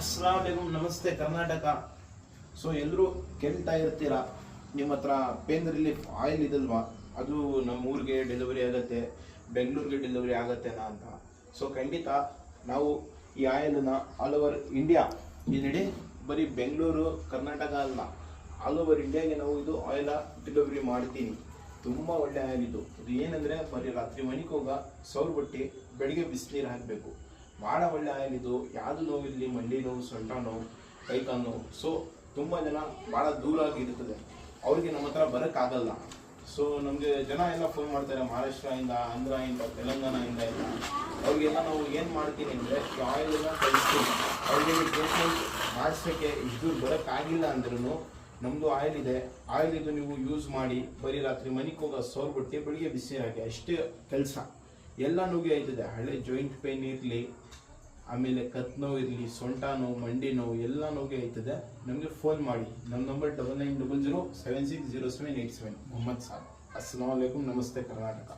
अस्सलाम वालेकुम नमस्ते कर्नाटक। सो ಎಲ್ಲರೂ ಕೇಳ್ತಾ ಇರ್ತೀರಾ ನಿಮ್ಮ ಹತ್ರ ಪೇನ್ ರಿಲೀಫ್ ಆಯಿಲ್ ಇದಲ್ವಾ, ಅದು ನಮ್ಮ ಊರಿಗೆ ಡೆಲಿವರಿ ಆಗುತ್ತೆ, ಬೆಂಗಳೂರಿಗೆ ಡೆಲಿವರಿ ಆಗುತ್ತೆನಾ ಅಂತ. ಸೊ ಖಂಡಿತ ನಾವು ಈ ಆಯಿಲ್ನ ಆಲ್ ಓವರ್ ಇಂಡಿಯಾ, ಇಲ್ಲಿ ಬರೀ ಬೆಂಗಳೂರು ಕರ್ನಾಟಕ ಅಲ್ಲ, ಆಲ್ ಓವರ್ ಇಂಡಿಯಾಗೆ ನಾವು ಇದು ಆಯಿಲ್ ಡೆಲಿವರಿ ಮಾಡ್ತೀನಿ. ತುಂಬ ಒಳ್ಳೆ ಆಯಿಲ್ ಇದು ಏನಂದರೆ ಬರೀ ರಾತ್ರಿ ಮನೆಗೆ ಹೋಗ ಸೌರ್ ಬಟ್ಟಿ ಬೆಳಿಗ್ಗೆ ಬಿಸಿನೀರು ಹಾಕಬೇಕು. ಭಾಳ ಒಳ್ಳೆ ಆಯಿಲ್ ಇದು. ಯಾವುದು ನೋವಿರಲಿ, ಮಂಡಿ ನೋವು, ಸೊಂಟ ನೋವು, ಕೈಕಾಲು ನೋವು, ಸೊ ತುಂಬ ಜನ ಭಾಳ ದೂರ ಆಗಿರ್ತದೆ, ಅವ್ರಿಗೆ ನಮ್ಮ ಹತ್ರ ಬರೋಕ್ಕಾಗಲ್ಲ. ಸೊ ನಮಗೆ ಜನ ಎಲ್ಲ ಫೋನ್ ಮಾಡ್ತಾರೆ ಮಹಾರಾಷ್ಟ್ರದಿಂದ, ಆಂಧ್ರದಿಂದ, ತೆಲಂಗಾಣದಿಂದ ಎಲ್ಲ. ಅವ್ರಿಗೆಲ್ಲ ನಾವು ಏನು ಮಾಡ್ತೀನಿ ಅಂದರೆ ಈ ಆಯಿಲನ್ನು ಕಳಿಸ್ತೀನಿ. ಅವ್ರಿಗೆ ಟ್ರೀಟ್ಮೆಂಟ್ ಮಾಡಿಸೋಕ್ಕೆ ಇಷ್ಟು ಬರೋಕ್ಕಾಗಿಲ್ಲ ಅಂದ್ರೂ ನಮ್ಮದು ಆಯಿಲ್ ಇದೆ. ಆಯಿಲ್ ಇದು ನೀವು ಯೂಸ್ ಮಾಡಿ ಬರೀ ರಾತ್ರಿ ಮನೆಗೆ ಹೋಗೋ ಸೌರ್ ಬಿಟ್ಟು ಬೆಳಿಗ್ಗೆ ಬಿಸಿ ಹಾಕಿ ಅಷ್ಟೇ ಕೆಲಸ. ಎಲ್ಲ ನೋವಿಗೆ ಆಯ್ತದೆ. ಹಳೆ ಜಾಯಿಂಟ್ ಪೇನ್ ಇರಲಿ, ಆಮೇಲೆ ಕತ್ ನೋವು ಇರಲಿ, ಸೊಂಟ ನೋವು, ಮಂಡಿ ನೋವು, ಎಲ್ಲ ನೋವಿಗೆ ಆಯ್ತದೆ. ನಮಗೆ ಫೋನ್ ಮಾಡಿ. ನಮ್ಮ ನಂಬರ್ 9900 760787 ಮೊಹಮ್ಮದ್ ಸಾಬ್. ಅಸ್ಸಲಾಮು ಅಲೈಕುಮ್. ನಮಸ್ತೆ ಕರ್ನಾಟಕ.